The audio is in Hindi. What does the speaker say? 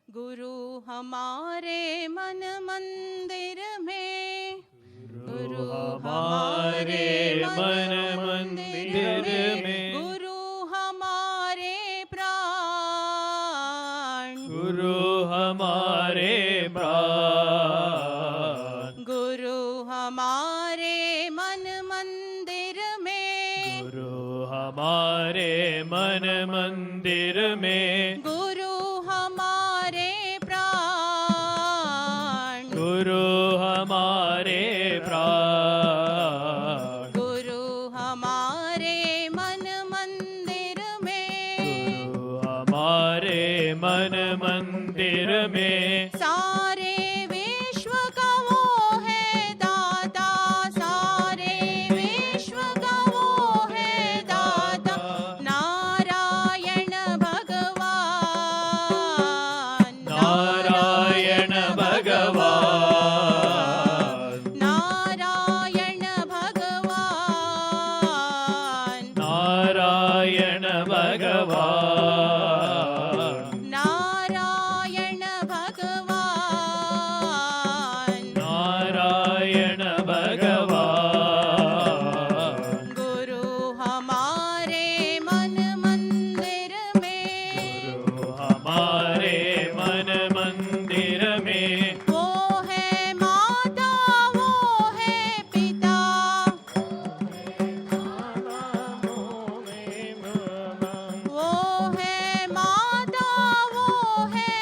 गुरु हमारे मन मंदिर में, गुरु हमारे मन मंदिर में, गुरु हमारे प्राण, गुरु हमारे प्राण, गुरु हमारे मन मंदिर में, गुरु हमारे मन मंदिर में, गुरु हमारे प्राण, गुरु हमारे प्राण, गुरु हमारे मन मंदिर में, गुरु हमारे मन मंदिर में, सारे विश्व का वो है दाता, सारे विश्व का वो है दाता, नारायण भगवान, नारायण भगवान, नारायण भगवान, नारायण भगवान, नारायण भगवान, नारायण भगवान, गुरु हमारे मन मंदिर में, गुरु हमारे मन मंदिर में, वो है माता वो है पिता, वो है माता वो है